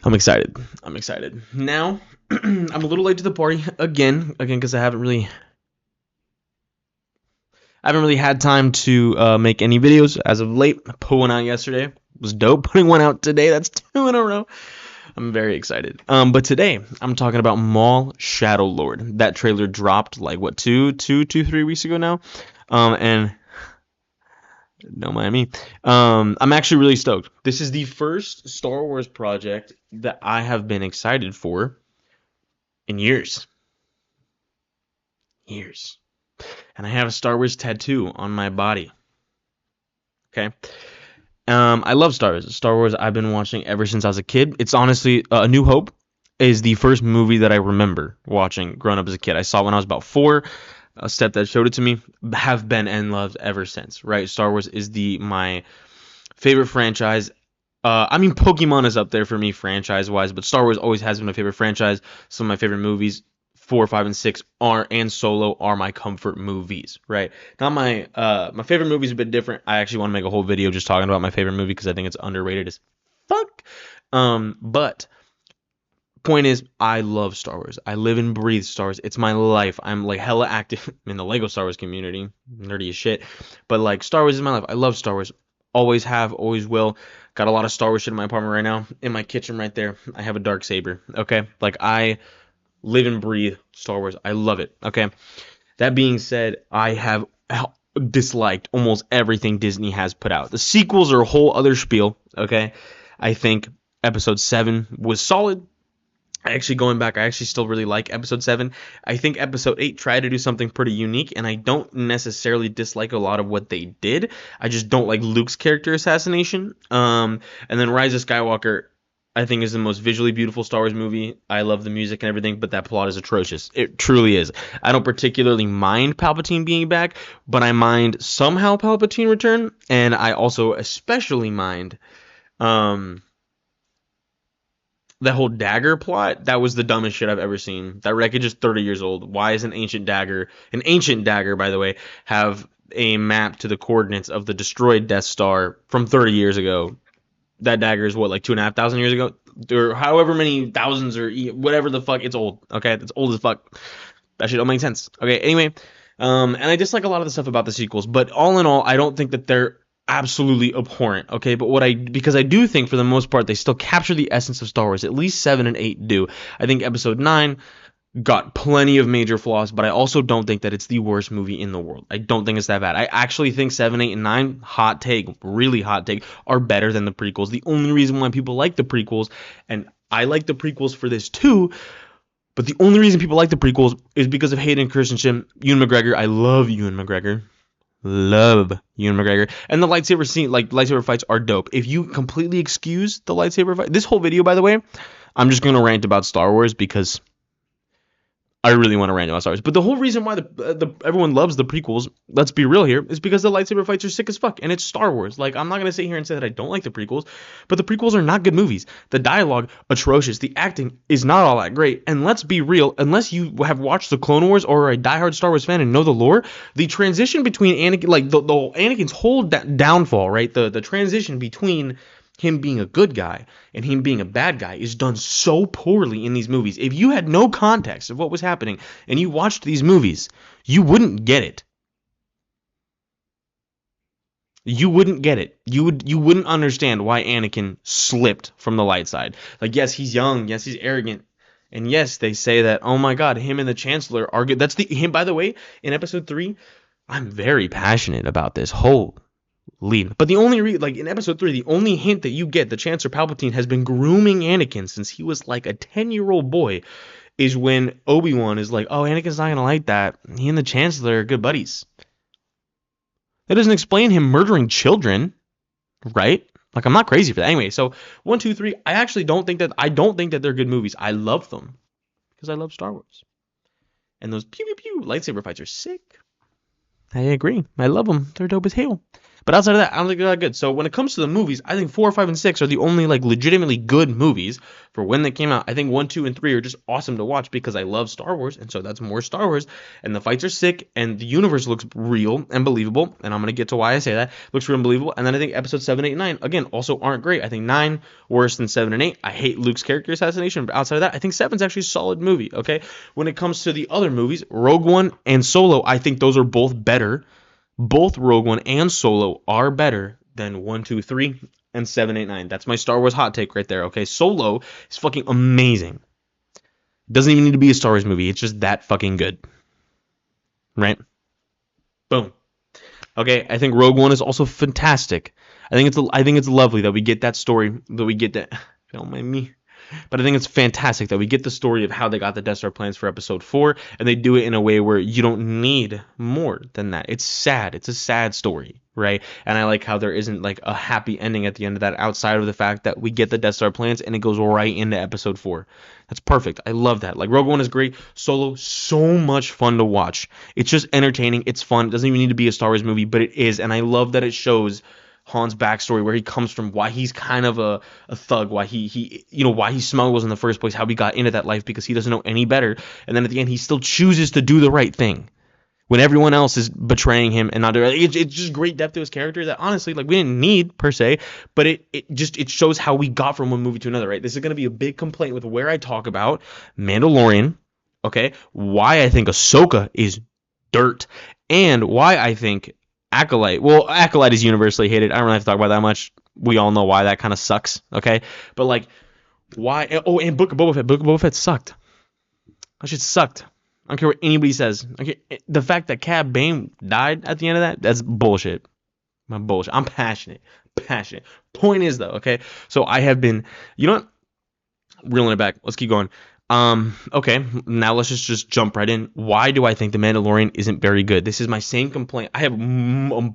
I'm excited. I'm excited. Now, I'm a little late to the party again, because I haven't really had time to make any videos as of late. I put one out yesterday. It was dope. Putting one out today. That's 2 in a row. I'm very excited. But today I'm talking about Maul Shadow Lord. That trailer dropped like what 3 weeks ago now. And don't mind me. I'm actually really stoked. This is the first Star Wars project that I have been excited for in years. Years. And I have a Star Wars tattoo on my body. Okay. I love Star Wars. Star Wars I've been watching ever since I was a kid. It's honestly A New Hope is the first movie that I remember watching growing up as a kid. I saw it when I was about 4. A stepdad showed it to me. Have been and loved ever since. Right? Star Wars is my favorite franchise. Pokemon is up there for me franchise-wise, but Star Wars always has been my favorite franchise. Some of my favorite movies, 4, 5, and 6 and Solo are my comfort movies, right? Not my favorite movie is a bit different. I actually want to make a whole video just talking about my favorite movie because I think it's underrated as fuck. But point is, I love Star Wars. I live and breathe Star Wars. It's my life. I'm like hella active in the Lego Star Wars community, nerdy as shit. But like Star Wars is my life. I love Star Wars. Always have, always will. Got a lot of Star Wars shit in my apartment right now. In my kitchen right there, I have a Darksaber. Okay, like I live and breathe Star Wars. I love it. Okay. That being said, I have disliked almost everything Disney has put out. The sequels are a whole other spiel. Okay. I think episode 7 was solid. Going back, I actually still really like episode 7. I think episode 8 tried to do something pretty unique, and I don't necessarily dislike a lot of what they did. I just don't like Luke's character assassination. And then Rise of Skywalker, I think, is the most visually beautiful Star Wars movie. I love the music and everything, but that plot is atrocious. It truly is. I don't particularly mind Palpatine being back, but I mind somehow Palpatine return, and I also especially mind that whole dagger plot. That was the dumbest shit I've ever seen. That wreckage is 30 years old. Why is an ancient dagger, by the way, have a map to the coordinates of the destroyed Death Star from 30 years ago? That dagger is what, like 2,500 years ago? Or however many thousands or whatever the fuck. It's old. Okay? It's old as fuck. That shit don't make sense. Okay, anyway. And I dislike a lot of the stuff about the sequels, but all in all, I don't think that they're absolutely abhorrent, okay? But because I do think for the most part they still capture the essence of Star Wars. At least 7 and 8 do. I think episode 9 got plenty of major flaws, but I also don't think that it's the worst movie in the world. I don't think it's that bad. I actually think 7, 8, and 9, hot take, really hot take, are better than the prequels. The only reason why people like the prequels, and I like the prequels for this too, but the only reason people like the prequels is because of Hayden Christensen, Ewan McGregor. I love Ewan McGregor. Love Ewan McGregor. And the lightsaber fights are dope. If you completely excuse the lightsaber fight, this whole video, by the way, I'm just going to rant about Star Wars because I really want to rant about Star Wars. But the whole reason why everyone loves the prequels, let's be real here, is because the lightsaber fights are sick as fuck. And it's Star Wars. Like, I'm not going to sit here and say that I don't like the prequels, but the prequels are not good movies. The dialogue, atrocious. The acting is not all that great. And let's be real, unless you have watched the Clone Wars or are a diehard Star Wars fan and know the lore, the transition between Anakin, like the Anakin's whole downfall, right? The transition between him being a good guy and him being a bad guy is done so poorly in these movies. If you had no context of what was happening and you watched these movies, you wouldn't get it. You wouldn't get it. You wouldn't understand why Anakin slipped from the light side. Like, yes, he's young. Yes, he's arrogant. And yes, they say that, oh my God, him and the Chancellor are good. That's him, by the way, in episode 3, I'm very passionate about this whole lead. But the only in episode 3, the only hint that you get, the Chancellor Palpatine has been grooming Anakin since he was like a 10-year-old boy, is when Obi-Wan is like, oh, Anakin's not gonna like that. He and the Chancellor are good buddies. That doesn't explain him murdering children, right? Like, I'm not crazy for that. Anyway, so 1, 2, 3. I don't think that they're good movies. I love them because I love Star Wars. And those pew pew pew lightsaber fights are sick. I agree. I love them. They're dope as hell. But outside of that, I don't think they're that good. So when it comes to the movies, I think 4, 5, and 6 are the only like legitimately good movies for when they came out. I think 1, 2, and 3 are just awesome to watch because I love Star Wars, and so that's more Star Wars. And the fights are sick, and the universe looks real and believable. And I'm gonna get to why I say that. Looks real and believable. And then I think episode 7, 8, and 9 again also aren't great. I think 9 worse than 7 and 8. I hate Luke's character assassination, but outside of that, I think 7's actually a solid movie. Okay, when it comes to the other movies, Rogue One and Solo, I think those are both better. Both Rogue One and Solo are better than 1, 2, 3, and 7, 8, 9. That's my Star Wars hot take right there. Okay, Solo is fucking amazing. Doesn't even need to be a Star Wars movie. It's just that fucking good. Right? Boom. Okay, I think Rogue One is also fantastic. I think it's lovely that we get that story, that we get that. Don't mind me. But I think it's fantastic that we get the story of how they got the Death Star plans for episode 4, and they do it in a way where you don't need more than that. It's sad. It's a sad story, right? And I like how there isn't like a happy ending at the end of that outside of the fact that we get the Death Star plans and it goes right into episode 4. That's perfect. I love that. Like Rogue One is great. Solo, so much fun to watch. It's just entertaining. It's fun. It doesn't even need to be a Star Wars movie, but it is. And I love that it shows Han's backstory, where he comes from, why he's kind of a thug, why he why he smuggles in the first place, how he got into that life because he doesn't know any better. And then at the end, he still chooses to do the right thing when everyone else is betraying him and not doing it. It's just great depth to his character that honestly, like, we didn't need per se, but it shows how we got from one movie to another, right? This is going to be a big complaint with where I talk about Mandalorian, okay? Why I think Ahsoka is dirt, and why I think Acolyte. Well, Acolyte is universally hated. I don't really have to talk about that much. We all know why that kind of sucks, okay? But, like, why? Oh, and Book of Boba Fett. Book of Boba Fett sucked. That shit sucked. I don't care what anybody says. Okay, the fact that Cad Bane died at the end of that, that's bullshit. I'm passionate. Point is, though, okay? So I have been, you know what? Reeling it back. Let's keep going. Okay, now let's just jump right in. Why do I think The Mandalorian isn't very good? This is my same complaint. I have a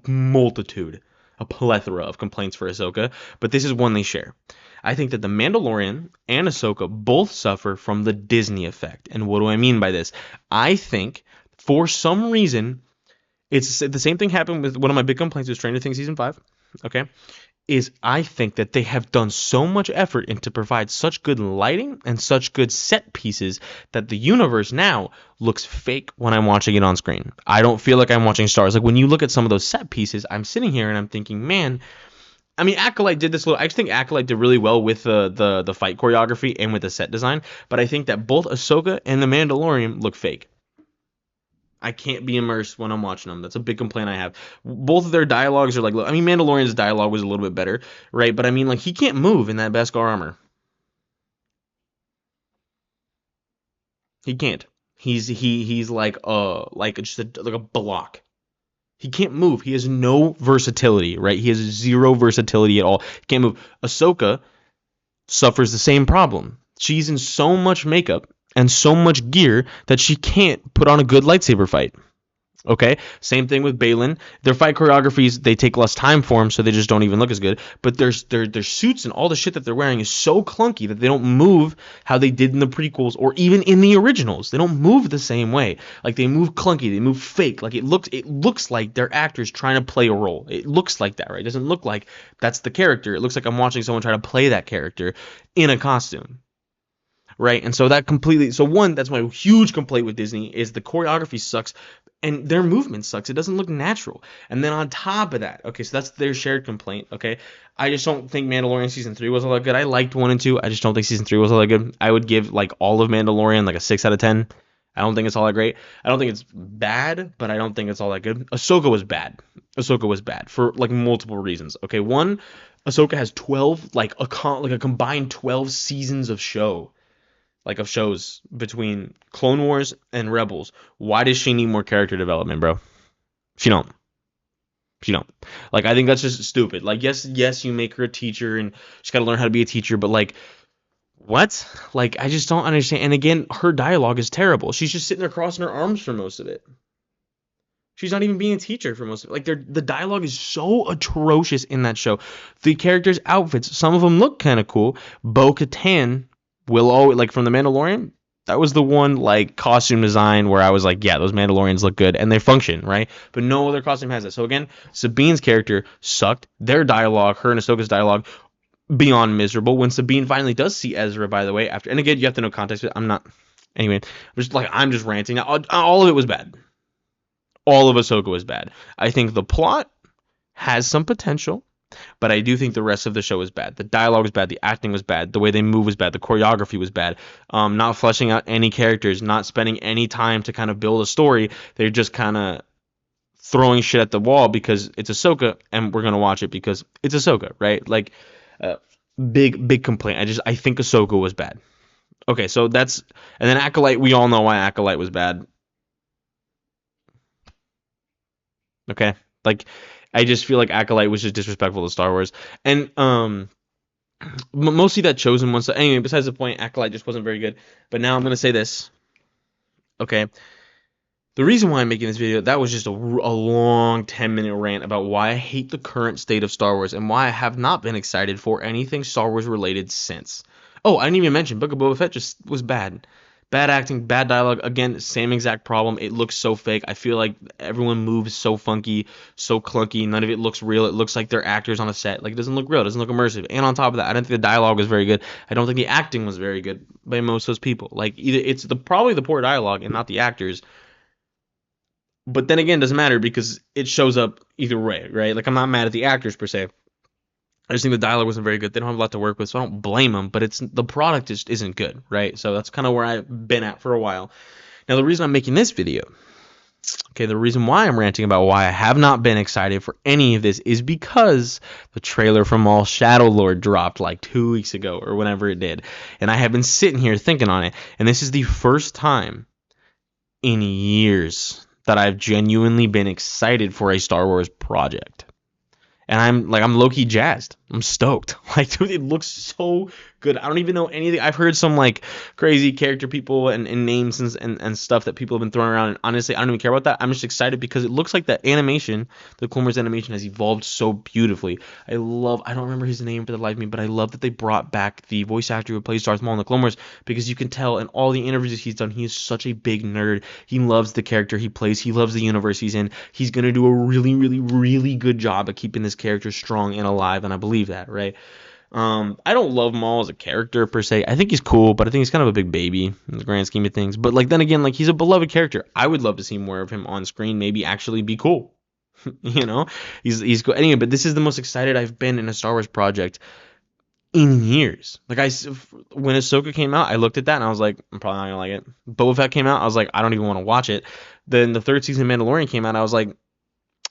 plethora of complaints for Ahsoka, but this is one they share. I think that The Mandalorian and Ahsoka both suffer from the Disney effect. And what do I mean by this? I think, for some reason, it's the same thing happened with one of my big complaints with Stranger Things Season 5, okay? Is I think that they have done so much effort into provide such good lighting and such good set pieces that the universe now looks fake when I'm watching it on screen. I don't feel like I'm watching Star Wars. Like when you look at some of those set pieces, I'm sitting here and I'm thinking, man, I mean, Acolyte did this little. I just think Acolyte did really well with the fight choreography and with the set design. But I think that both Ahsoka and The Mandalorian look fake. I can't be immersed when I'm watching them. That's a big complaint I have. Both of their dialogues are like, I mean, Mandalorian's dialogue was a little bit better, right? But I mean, like, he can't move in that Beskar armor. He can't. He's like just like a block. He can't move. He has no versatility, right? He has zero versatility at all. He can't move. Ahsoka suffers the same problem. She's in so much makeup and so much gear that she can't put on a good lightsaber fight. Okay? Same thing with Baylan. Their fight choreographies, they take less time for them, so they just don't even look as good. But their suits and all the shit that they're wearing is so clunky that they don't move how they did in the prequels or even in the originals. They don't move the same way. Like, they move clunky, they move fake. Like, it looks like they're actors trying to play a role. It looks like that, right? It doesn't look like that's the character. It looks like I'm watching someone try to play that character in a costume. Right? And so that's my huge complaint with Disney is the choreography sucks and their movement sucks. It doesn't look natural. And then on top of that, okay, so that's their shared complaint, okay? I just don't think Mandalorian Season 3 was all that good. I liked 1 and 2. I just don't think Season 3 was all that good. I would give, like, all of Mandalorian, like, a 6 out of 10. I don't think it's all that great. I don't think it's bad, but I don't think it's all that good. Ahsoka was bad. For, like, multiple reasons. Okay, one, Ahsoka has 12, like a combined 12 seasons of shows between Clone Wars and Rebels. Why does she need more character development, bro? She don't. Like, I think that's just stupid. Like, yes, you make her a teacher and she's got to learn how to be a teacher, but, like, what? Like, I just don't understand. And again, her dialogue is terrible. She's just sitting there crossing her arms for most of it. She's not even being a teacher for most of it. Like, the dialogue is so atrocious in that show. The characters' outfits, some of them look kind of cool. Bo-Katan will always, like, from The Mandalorian, That was the one like costume design where I was like, yeah, those Mandalorians look good and they function, right? But no other costume has that. So again, Sabine's character sucked. Their dialogue, her and Ahsoka's dialogue, beyond miserable. When Sabine finally does see Ezra, by the way, after, and again, you have to know context. I'm not. Anyway, I'm just ranting. All of it was bad. All of Ahsoka was bad. I think the plot has some potential. But I do think the rest of the show was bad. The dialogue was bad. The acting was bad. The way they move was bad. The choreography was bad. Not fleshing out any characters. Not spending any time to kind of build a story. They're just kind of throwing shit at the wall because it's Ahsoka, and we're gonna watch it because it's Ahsoka, right? Like, big complaint. I think Ahsoka was bad. Okay, so that's, and then Acolyte. We all know why Acolyte was bad. Okay, like, I just feel like Acolyte was just disrespectful to Star Wars, and mostly that Chosen one. So anyway, besides the point, Acolyte just wasn't very good. But now I'm gonna say this. Okay, the reason why I'm making this video, that was just a long 10-minute rant about why I hate the current state of Star Wars and why I have not been excited for anything Star Wars related since. Oh, I didn't even mention Book of Boba Fett just was bad. Bad acting, bad dialogue. Again, same exact problem. It looks so fake. I feel like everyone moves so funky, so clunky. None of it looks real. It looks like they're actors on a set. Like, it doesn't look real. It doesn't look immersive. And on top of that, I don't think the dialogue was very good. I don't think the acting was very good by most of those people. Like, either it's probably the poor dialogue and not the actors. But then again, it doesn't matter because it shows up either way, right? Like, I'm not mad at the actors per se. I just think the dialogue wasn't very good. They don't have a lot to work with, so I don't blame them. But the product just isn't good, right? So that's kind of where I've been at for a while. Now, the reason I'm making this video, okay, the reason why I'm ranting about why I have not been excited for any of this is because the trailer for Maul Shadow Lord dropped like 2 weeks ago or whenever it did. And I have been sitting here thinking on it. And this is the first time in years that I've genuinely been excited for a Star Wars project. And I'm low-key jazzed. I'm stoked. Like, dude, it looks so good. I don't even know anything. I've heard some like crazy character people and names and stuff that people have been throwing around. And honestly, I don't even care about that. I'm just excited because it looks like that animation, the Clone Wars animation, has evolved so beautifully. I don't remember his name for the life of me, but I love that they brought back the voice actor who plays Darth Maul in the Clone Wars, because you can tell in all the interviews he's done, he is such a big nerd. He loves the character he plays. He loves the universe he's in. He's going to do a really, really, really good job at keeping this character strong and alive, and I believe that, right? I don't love Maul as a character per se. I think he's cool, but I think he's kind of a big baby in the grand scheme of things. But like, then again, like, he's a beloved character. I would love to see more of him on screen. Maybe actually be cool. You know, he's cool. Anyway, but this is the most excited I've been in a Star Wars project in years. Like, when Ahsoka came out, I looked at that and I was like, I'm probably not gonna like it. Boba Fett came out, I was like, I don't even want to watch it. Then the third season of Mandalorian came out, I was like,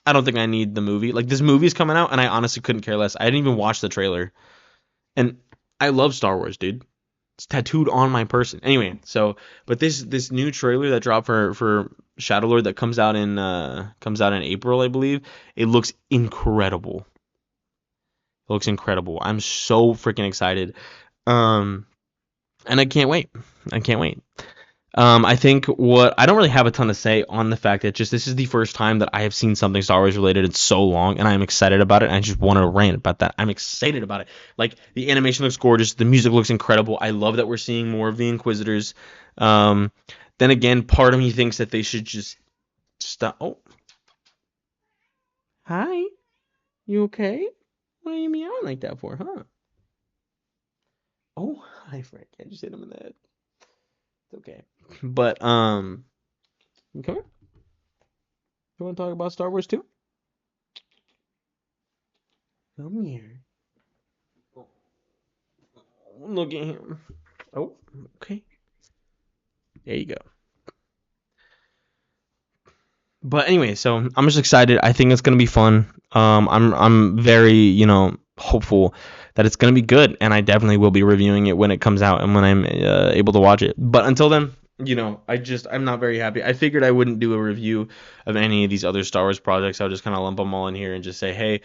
I don't think I need the movie. Like, this movie is coming out, and I honestly couldn't care less. I didn't even watch the trailer. And I love Star Wars, dude. It's tattooed on my person. Anyway, so, but this new trailer that dropped for Shadow Lord that comes out in April, I believe. It looks incredible. It looks incredible. I'm so freaking excited. And I can't wait. I think I don't really have a ton to say on the fact that just this is the first time that I have seen something Star Wars related in so long, and I'm excited about it. And I just want to rant about that. I'm excited about it. Like, the animation looks gorgeous, the music looks incredible. I love that we're seeing more of the Inquisitors. Then again, part of me thinks that they should just stop. Oh, hi, you okay? What are you meowing like that for, huh? Oh, hi, Frank. I just hit him in the head. It's okay. But, come here. You want to talk about Star Wars too? Come here. Oh, look at him. Oh, okay. There you go. But anyway, so I'm just excited. I think it's gonna be fun. I'm very, hopeful that it's gonna be good, and I definitely will be reviewing it when it comes out and when I'm able to watch it. But until then, I'm not very happy. I figured I wouldn't do a review of any of these other Star Wars projects. I'll just kind of lump them all in here and just say, hey,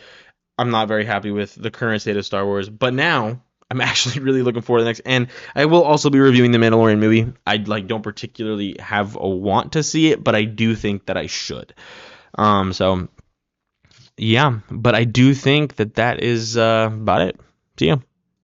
I'm not very happy with the current state of Star Wars. But now I'm actually really looking forward to the next. And I will also be reviewing the Mandalorian movie. I don't particularly have a want to see it, but I do think that I should. So yeah, but I do think that is about it. See ya.